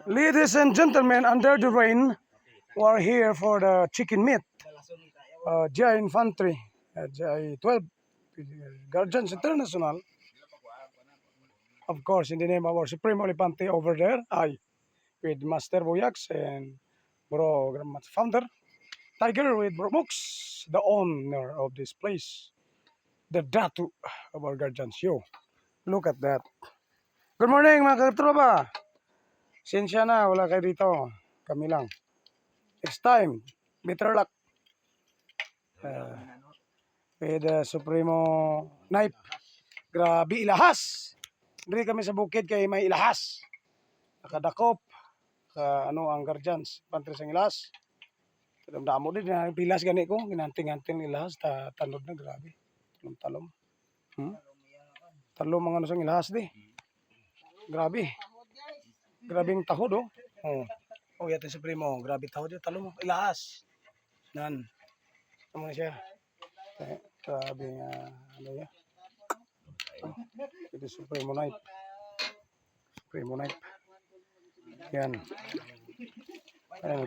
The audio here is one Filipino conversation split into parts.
Ladies and gentlemen, under the rain, we are here for the chicken meat. GI Infantry, GI 12, Guardians International. Of course, in the name of our Supreme Olipante over there, I, with Master Boyax and Bro Grandma's founder, Tiger with Bro Mux, the owner of this place, the Datu of our Guardians. Yo, look at that. Good morning mga katropa. Sensya na, wala kayo dito. Kami lang. Next time, better luck. With Supremo Knife. Grabe, ilahas. Diri kami sa bukid kay may ilahas. Nakadakop. Ano ang guardians. Pantri sa ilahas. Damo din na pilas gani ko. Ginanting-anting ilahas. Tanod na, grabe. Talom. Talom mga ano sa ilahas di. Grabe. Grabing tahod oh. Oh, yatin Supremo. Grabe tahod yun. Talom. Ilahas. Nan. Ano na siya. Grabe ano yan. Ito Supremo Knife. Supremo Knife. Yan.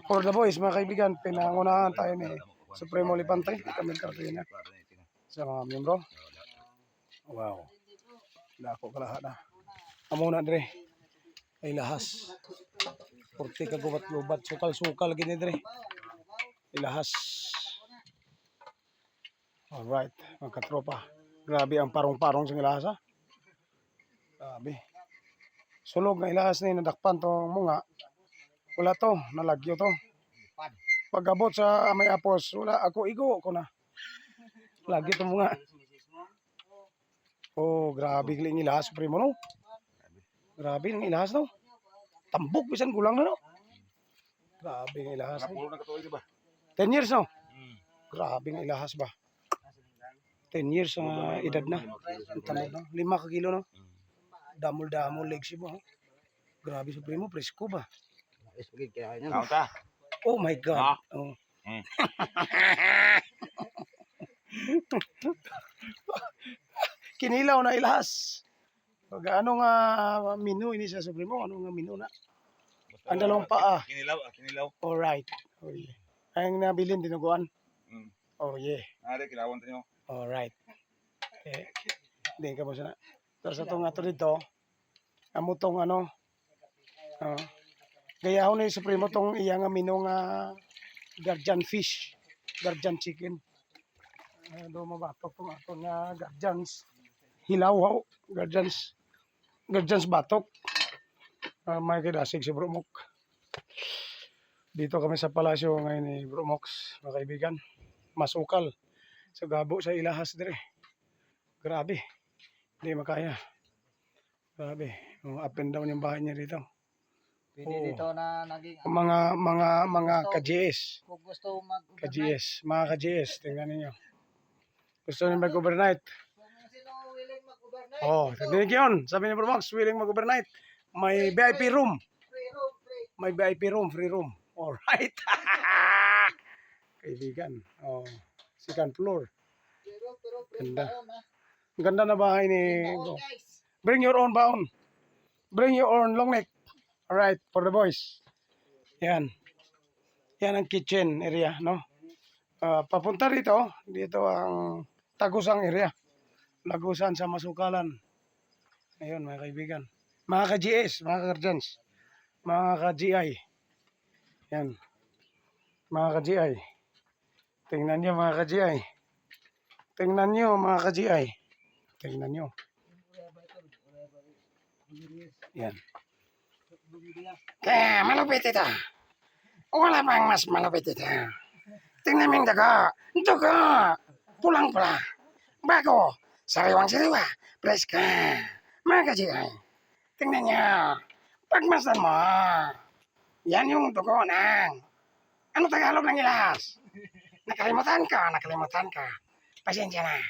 For the boys, mga kaibigan, pinangunahan tayo ni Supremo Olipante. Kami kartina sa mga miyembro. Wow. Dako kalahat na. Amuna dire. Ay lahas. Porte ka gubat-gubat. Sukal-sukal gini dire. Ilahas. Alright, mga katropa. Grabe ang parong-parong sa ilahas ha. Grabe. Sulog na ilahas na nadakpan tong mga. Wala to, nalagyo to. Pag-abot sa may apos, wala ako igo ko na. Lagi to mga. Oh, grabe ang ilahas Supremo no. Grabe ang ilahas no. Tambok bisan gulang na no. Grabe ang ilahas. 10 years no. Grabe ang ilahas ba. 10 years ang edad na. Tanod na. 5 ka kilo no. Damol-damol legs mo. Grabe Supremo, presko ba? Oh my God. Oh. Kinilaw na ilahas. Ano nga menu ini sa Supremo? Ano nga menu na? Ang dalawang paa. Kinilaw. Alright. Oh, yeah. Ang nabilin dinuguan. Oh yeah. Ari kilawan tayo. Alright. Hindi ka mo sana. Tapos itong ato dito, amo tong ano, gayahon ni Supremo tong iyang menu nga guardian fish, guardian chicken. Do mabatok tong ato nga guardians. Hilaw, guardians batok. May kidasig si Bro Mok. Dito kami sa palasyo ngayon ni Bro Mox, mga kaibigan. Masukal. Sa gabo sa ilahas dire. Grabe. Hindi makaya. Grabe. Up and down yung bahay niya dito. Pwede dito na naging Mga ka-GS. kung gusto mag-overnight. Ka-GS. Mga ka-GS. Tingnan niyo. Gusto niyo mag-overnight? Sino willing mag-overnight? Oh, tinig yun. Sabi ni Bro Mox, willing mag-overnight. May VIP room. Free room, free. May VIP room, free room. Alright. Kaibigan. Oh, second floor. Free room, pero free Ganda. baon, ha? Ang ganda na bahay ni Baon, Bro. guys. Bring your own baon. Bring your own long neck. Alright, for the boys. Yan. Yan ang kitchen area, no? Papunta rito, dito ang Tagusang area. Lagusan sa Masukalan. Ayun, mga kaibigan. Mga ka-GS, mga ka-guardians. Mga ka-GI. Yan. Mga ka-GI. Tingnan nyo mga ka-GI. Tingnan nyo mga ka-GI. Tingnan nyo. Yan. Kaya malupit ito. Wala bang mas malupit ito. Tingnan mo yung daga. Daga. Pulang-pula. Bago. Sariwang-sariwa. Preska. Mga ka-GI. Tingnan nyo. Pagmasdan mo. Yan yung dugo ng. Ano Tagalog ng ilahas? Nakalimutan ka. Pasensya na.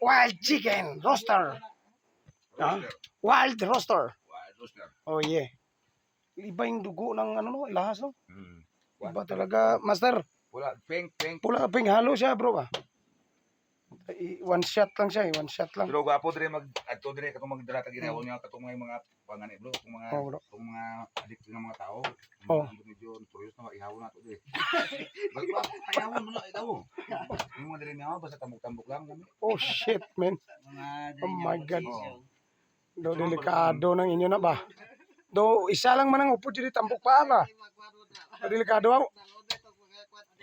Wild chicken roaster. Wild roaster. Oh yeah. Iba yung dugo ng ano no, ilahas no. Iba talaga, master. Pula pink halo siya, bro ba. One shot lang siya, one shot lang. Pero gwapo dire mag adto dire katong magdara ta ginawon niya katong mga Panganay bro, Oh, bro. kung mga addict ng mga tao, Oh. medyo notorious na ihawon nato di. Ba, ihawon mo na itaw. Yung mga dili niya basta tambok-tambok lang kami. Oh, shit, man. Oh my God. Oo. Do, delikado ng inyo na ba? Do, isa lang man ang upod dito tambok pa ba? Do, delikado ako.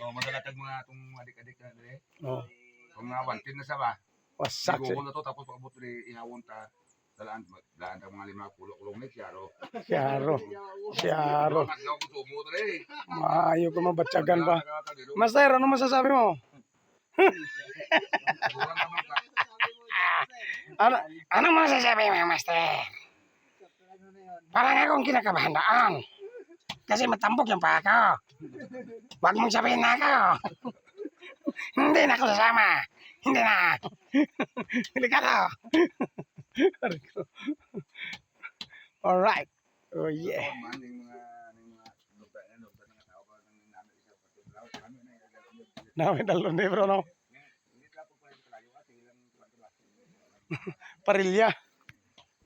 Oh, madalatag mga tong adik-adik na dili. Oh, Kung mga wanted na sa ba, wasak siguro siya. na to tapos paabot dili ihawon ta dalaan ta mga 5 kulong ni siyaro. Siyaro. Siyaro. Nagdaw ko tumo dili. Maayo ko mabatyagan ba? Master, ano masasabi mo? Ano, ano masasabi mo, Master? Parang akong kinakabahan doon. Kasi matambok yung paa ko. Huwag mong sabihin na ako. Hindi na ako sasama. Hindi na. Delikado. Alright. Oh yeah. Namin dalon ni bro, no? Parilya.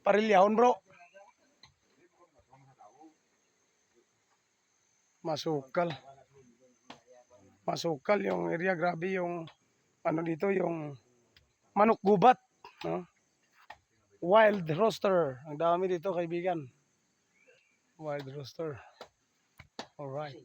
Parilyahon, bro. Masukal. Masukal yung area. Grabe yung ano dito, yung manok gubat. No? Wild roaster. Ang dami dito, kaibigan. Wild roaster. Alright.